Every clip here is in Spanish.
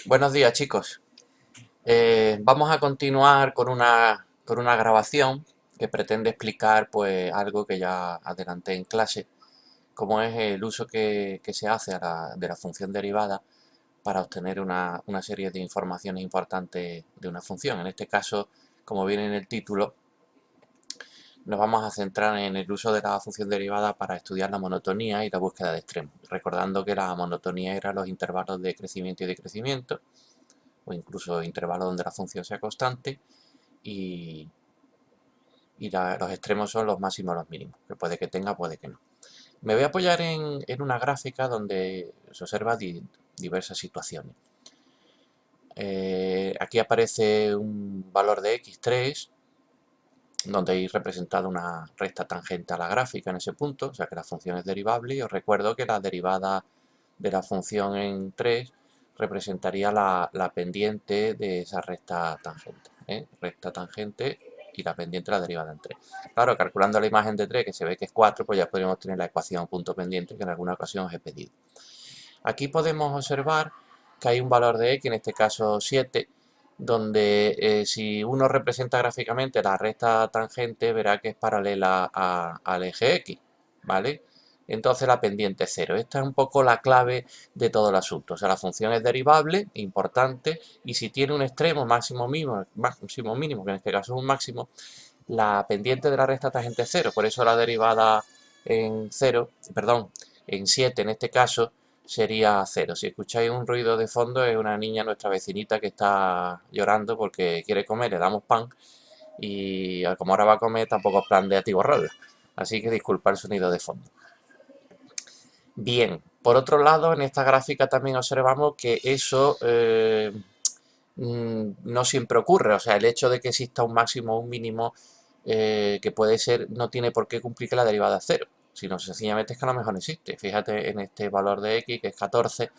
Buenos días, chicos. Vamos a continuar con una grabación que pretende explicar pues algo que ya adelanté en clase, como es el uso que se hace de la función derivada para obtener una serie de informaciones importantes de una función. En este caso, como viene en el título, nos vamos a centrar en el uso de la función derivada para estudiar la monotonía y la búsqueda de extremos, recordando que la monotonía eran los intervalos de crecimiento y decrecimiento, o incluso intervalos donde la función sea constante, y, los extremos son los máximos o los mínimos, que puede que tenga, puede que no. Me voy a apoyar en una gráfica donde se observa diversas situaciones. Aquí aparece un valor de x3, donde hay representada una recta tangente a la gráfica en ese punto, o sea que la función es derivable, y os recuerdo que la derivada de la función en 3 representaría la pendiente de esa recta tangente, recta tangente y la pendiente la derivada en 3. Claro, calculando la imagen de 3, que se ve que es 4, pues ya podríamos tener la ecuación punto pendiente que en alguna ocasión os he pedido. Aquí podemos observar que hay un valor de x, en este caso 7, donde si uno representa gráficamente la recta tangente, verá que es paralela al eje x, ¿vale? Entonces la pendiente es 0. Esta es un poco la clave de todo el asunto. O sea, la función es derivable, importante, y si tiene un extremo máximo mínimo, que en este caso es un máximo, la pendiente de la recta tangente es 0. Por eso la derivada en 0, perdón, en 7 en este caso, sería 0. Si escucháis un ruido de fondo, es una niña, nuestra vecinita, que está llorando porque quiere comer, le damos pan, y como ahora va a comer, tampoco es plan de atiborrarla. Así que disculpa el sonido de fondo. Bien, por otro lado, en esta gráfica también observamos que eso no siempre ocurre. O sea, el hecho de que exista un máximo o un mínimo, que puede ser, no tiene por qué cumplir que la derivada es 0, sino sencillamente es que a lo mejor no existe. Fíjate en este valor de x, que es 14,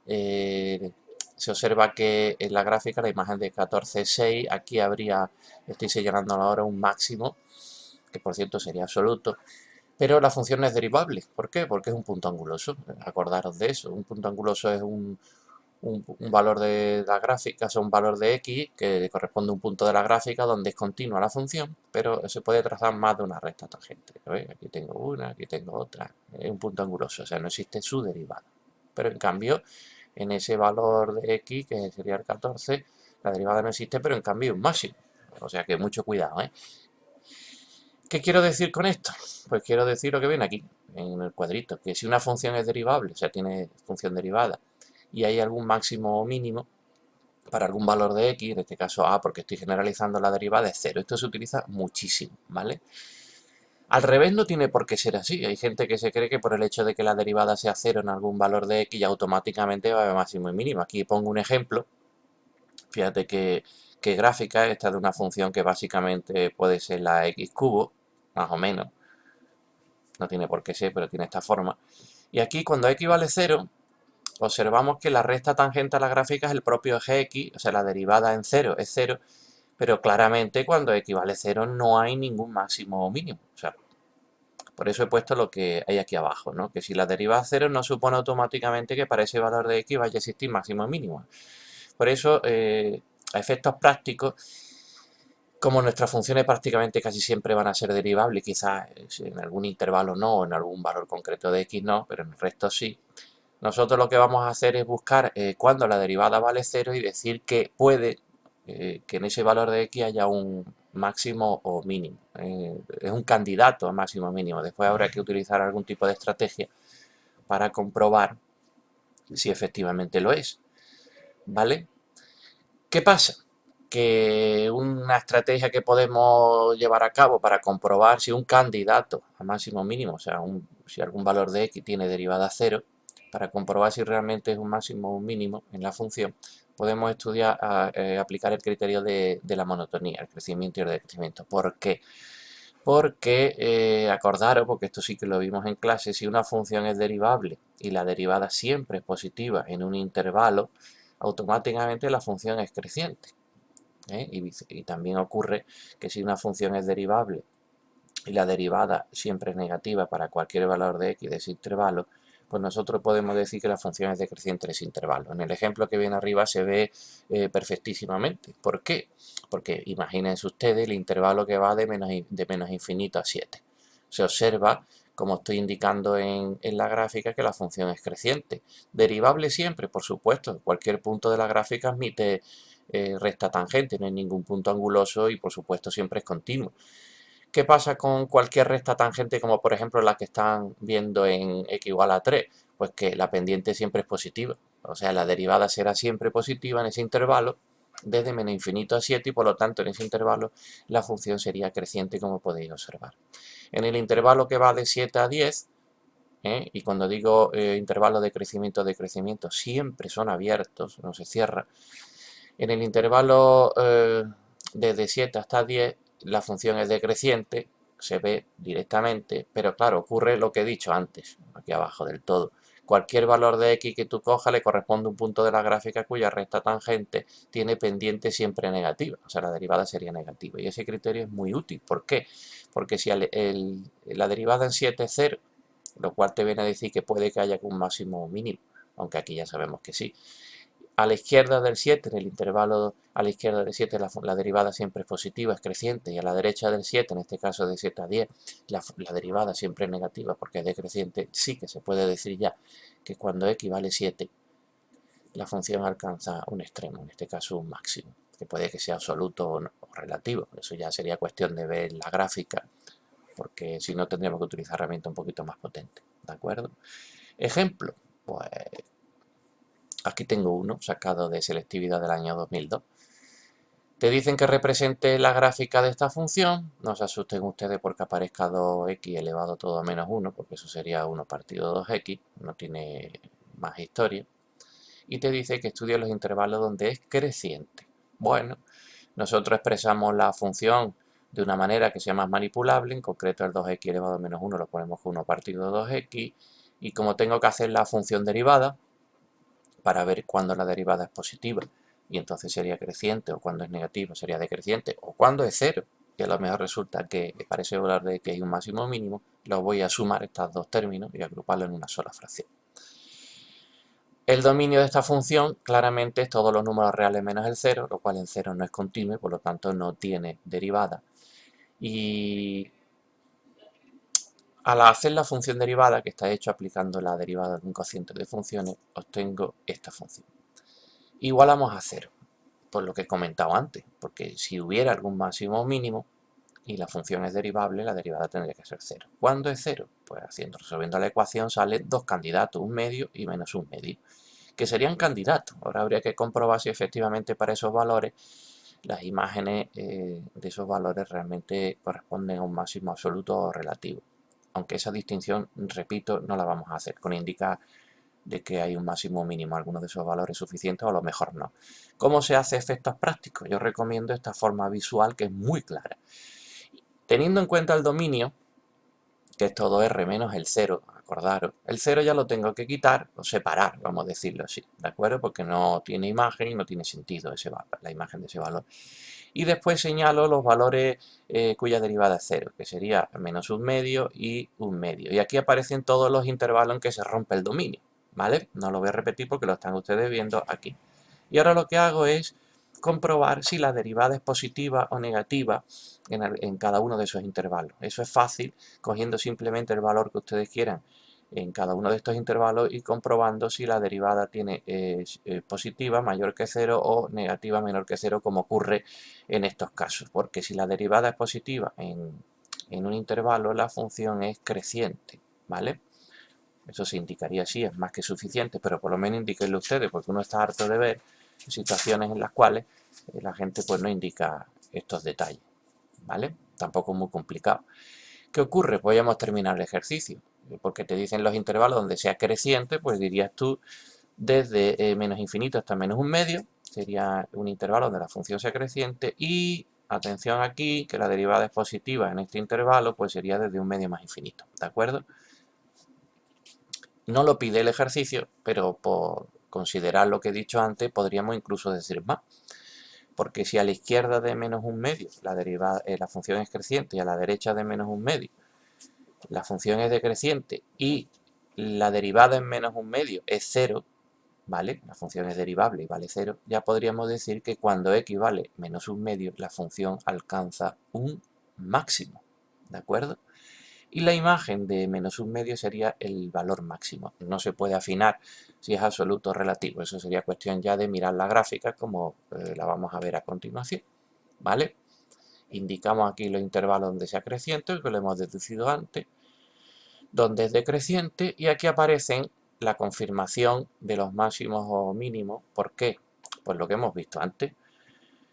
se observa que en la gráfica la imagen de 14 es 6, aquí habría, estoy señalando ahora, un máximo, que por cierto sería absoluto, pero la función no es derivable. ¿Por qué? Porque es un punto anguloso. Acordaros de eso. Un punto anguloso es un valor de la gráfica, es un valor de x que corresponde a un punto de la gráfica donde es continua la función, pero se puede trazar más de una recta tangente. ¿Veis? Aquí tengo una, aquí tengo otra. Es un punto anguloso, o sea, no existe su derivada. Pero en cambio, en ese valor de x, que sería el 14, la derivada no existe, pero en cambio es un máximo. O sea que mucho cuidado, ¿eh? ¿Qué quiero decir con esto? Pues quiero decir lo que viene aquí, en el cuadrito, que si una función es derivable, o sea, tiene función derivada, y hay algún máximo o mínimo para algún valor de x, en este caso a, porque estoy generalizando la derivada, es 0. Esto se utiliza muchísimo, ¿vale? Al revés no tiene por qué ser así. Hay gente que se cree que por el hecho de que la derivada sea 0 en algún valor de x, ya automáticamente va a haber máximo y mínimo. Aquí pongo un ejemplo. Fíjate que gráfica, esta de una función que básicamente puede ser la x cubo, más o menos. No tiene por qué ser, pero tiene esta forma. Y aquí cuando x vale 0, observamos que la recta tangente a la gráfica es el propio eje x, o sea, la derivada en 0 es 0, pero claramente cuando x vale 0 no hay ningún máximo o mínimo. O sea, por eso he puesto lo que hay aquí abajo, ¿no? Que si la derivada es 0 no supone automáticamente que para ese valor de x vaya a existir máximo o mínimo. Por eso, a efectos prácticos, como nuestras funciones prácticamente casi siempre van a ser derivables, quizás en algún intervalo no, o en algún valor concreto de x no, pero en el resto sí, nosotros lo que vamos a hacer es buscar cuando la derivada vale 0 y decir que puede que en ese valor de x haya un máximo o mínimo. Es un candidato a máximo o mínimo. Después habrá que utilizar algún tipo de estrategia para comprobar si efectivamente lo es. ¿Vale? ¿Qué pasa? Que una estrategia que podemos llevar a cabo para comprobar si un candidato a máximo o mínimo, o sea, si algún valor de x tiene derivada 0, para comprobar si realmente es un máximo o un mínimo en la función, podemos aplicar el criterio de la monotonía, el crecimiento y el decrecimiento. ¿Por qué? Porque, acordaros, porque esto sí que lo vimos en clase, si una función es derivable y la derivada siempre es positiva en un intervalo, automáticamente la función es creciente. Y también ocurre que si una función es derivable y la derivada siempre es negativa para cualquier valor de x de ese intervalo, pues nosotros podemos decir que la función es decreciente en ese intervalo. En el ejemplo que viene arriba se ve perfectísimamente. ¿Por qué? Porque imagínense ustedes el intervalo que va de menos infinito a 7. Se observa, como estoy indicando en la gráfica, que la función es creciente. Derivable siempre, por supuesto. Cualquier punto de la gráfica admite recta tangente, no hay ningún punto anguloso y por supuesto siempre es continuo. ¿Qué pasa con cualquier recta tangente, como por ejemplo la que están viendo en x igual a 3? Pues que la pendiente siempre es positiva. O sea, la derivada será siempre positiva en ese intervalo, desde menos infinito a 7, y por lo tanto en ese intervalo la función sería creciente, como podéis observar. En el intervalo que va de 7 a 10, y cuando digo intervalo de crecimiento, siempre son abiertos, no se cierra. En el intervalo desde 7 hasta 10, la función es decreciente, se ve directamente, pero claro, ocurre lo que he dicho antes, aquí abajo del todo. Cualquier valor de x que tú cojas le corresponde a un punto de la gráfica cuya recta tangente tiene pendiente siempre negativa, o sea, la derivada sería negativa. Y ese criterio es muy útil. ¿Por qué? Porque si la derivada en 7 es 0, lo cual te viene a decir que puede que haya un máximo o mínimo, aunque aquí ya sabemos que sí. A la izquierda del 7, en el intervalo a la izquierda del 7, la derivada siempre es positiva, es creciente, y a la derecha del 7, en este caso de 7 a 10, la derivada siempre es negativa porque es decreciente. Sí que se puede decir ya que cuando x vale 7, la función alcanza un extremo, en este caso un máximo, que puede que sea absoluto o relativo. Eso ya sería cuestión de ver la gráfica, porque si no tendríamos que utilizar herramientas un poquito más potentes, ¿de acuerdo? Ejemplo, pues aquí tengo uno sacado de selectividad del año 2002. Te dicen que represente la gráfica de esta función. No se asusten ustedes porque aparezca 2x elevado todo a menos 1, porque eso sería 1 partido 2x, no tiene más historia. Y te dice que estudie los intervalos donde es creciente. Bueno, nosotros expresamos la función de una manera que sea más manipulable, en concreto el 2x elevado a menos 1 lo ponemos con 1 partido 2x, y como tengo que hacer la función derivada, para ver cuándo la derivada es positiva y entonces sería creciente, o cuando es negativo sería decreciente, o cuando es cero, y a lo mejor resulta que para ese valor de que hay un máximo o mínimo, lo voy a sumar estos dos términos y agruparlo en una sola fracción. El dominio de esta función claramente es todos los números reales menos el 0, lo cual en 0 no es continuo y por lo tanto no tiene derivada. Y al hacer la función derivada, que está hecho aplicando la derivada de un cociente de funciones, obtengo esta función. Igualamos a 0, por lo que he comentado antes, porque si hubiera algún máximo o mínimo y la función es derivable, la derivada tendría que ser 0. ¿Cuándo es 0? Pues resolviendo la ecuación salen dos candidatos, un medio y menos un medio, que serían candidatos. Ahora habría que comprobar si efectivamente para esos valores las imágenes de esos valores realmente corresponden a un máximo absoluto o relativo. Aunque esa distinción, repito, no la vamos a hacer con indicar de que hay un máximo o mínimo, algunos de esos valores suficientes o a lo mejor no. ¿Cómo se hace efectos prácticos? Yo recomiendo esta forma visual que es muy clara. Teniendo en cuenta el dominio, que es todo R menos el 0, acordaros, el 0 ya lo tengo que quitar o separar, vamos a decirlo así, ¿de acuerdo? Porque no tiene imagen y no tiene sentido la imagen de ese valor. Y después señalo los valores cuya derivada es 0, que sería menos un medio y un medio. Y aquí aparecen todos los intervalos en que se rompe el dominio, ¿vale? No lo voy a repetir porque lo están ustedes viendo aquí. Y ahora lo que hago es comprobar si la derivada es positiva o negativa en cada uno de esos intervalos. Eso es fácil cogiendo simplemente el valor que ustedes quieran en cada uno de estos intervalos y comprobando si la derivada tiene positiva mayor que 0 o negativa menor que 0, como ocurre en estos casos. Porque si la derivada es positiva en un intervalo, la función es creciente, ¿vale? Eso se indicaría así, es más que suficiente, pero por lo menos indíquenlo ustedes, porque uno está harto de ver situaciones en las cuales la gente pues no indica estos detalles, ¿vale? Tampoco es muy complicado. ¿Qué ocurre? Pues ya hemos terminado el ejercicio, porque te dicen los intervalos donde sea creciente, pues dirías tú desde menos infinito hasta menos un medio, sería un intervalo donde la función sea creciente, y atención aquí, que la derivada es positiva en este intervalo, pues sería desde un medio más infinito, ¿de acuerdo? No lo pide el ejercicio, pero por considerar lo que he dicho antes, podríamos incluso decir más. Porque si a la izquierda de menos un medio la función es creciente y a la derecha de menos un medio la función es decreciente y la derivada en menos un medio es 0, ¿vale? La función es derivable y vale 0, ya podríamos decir que cuando x vale menos un medio, la función alcanza un máximo, ¿de acuerdo? Y la imagen de menos un medio sería el valor máximo. No se puede afinar si es absoluto o relativo. Eso sería cuestión ya de mirar la gráfica como la vamos a ver a continuación, ¿vale? Indicamos aquí los intervalos donde sea creciente, que lo hemos deducido antes, donde es decreciente, y aquí aparecen la confirmación de los máximos o mínimos. ¿Por qué? Pues lo que hemos visto antes.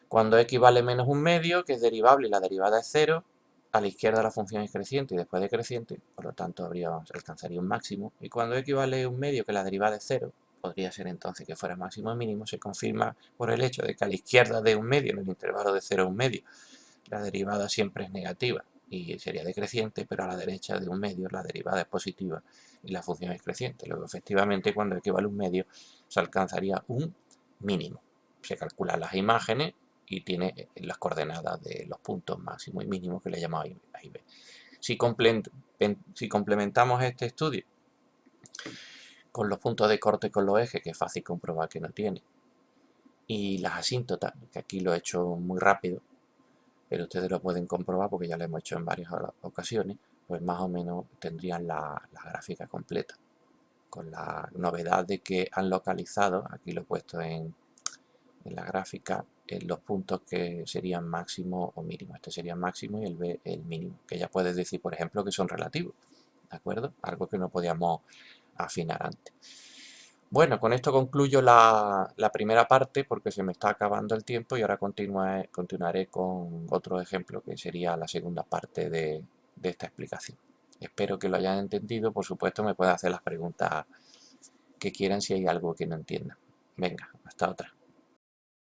Cuando x vale menos un medio, que es derivable y la derivada es 0, a la izquierda la función es creciente y después decreciente, por lo tanto alcanzaría un máximo. Y cuando x vale un medio, que la derivada es 0, podría ser entonces que fuera máximo o mínimo, se confirma por el hecho de que a la izquierda de un medio, en el intervalo de 0 a un medio, la derivada siempre es negativa y sería decreciente, pero a la derecha de un medio la derivada es positiva y la función es creciente. Luego, efectivamente, cuando x vale un medio, se alcanzaría un mínimo. Se calculan las imágenes y tiene las coordenadas de los puntos máximo y mínimo que le llamamos A y B. Si complementamos este estudio con los puntos de corte con los ejes, que es fácil comprobar que no tiene, y las asíntotas, que aquí lo he hecho muy rápido, pero ustedes lo pueden comprobar porque ya lo hemos hecho en varias ocasiones, pues más o menos tendrían la gráfica completa, con la novedad de que han localizado, aquí lo he puesto en la gráfica, los puntos que serían máximo o mínimo. Este sería máximo y el B el mínimo, que ya puedes decir, por ejemplo, que son relativos, ¿de acuerdo? Algo que no podíamos afinar antes. Bueno, con esto concluyo la primera parte porque se me está acabando el tiempo y ahora continuaré con otro ejemplo que sería la segunda parte de esta explicación. Espero que lo hayan entendido. Por supuesto, me pueden hacer las preguntas que quieran si hay algo que no entiendan. Venga, hasta otra.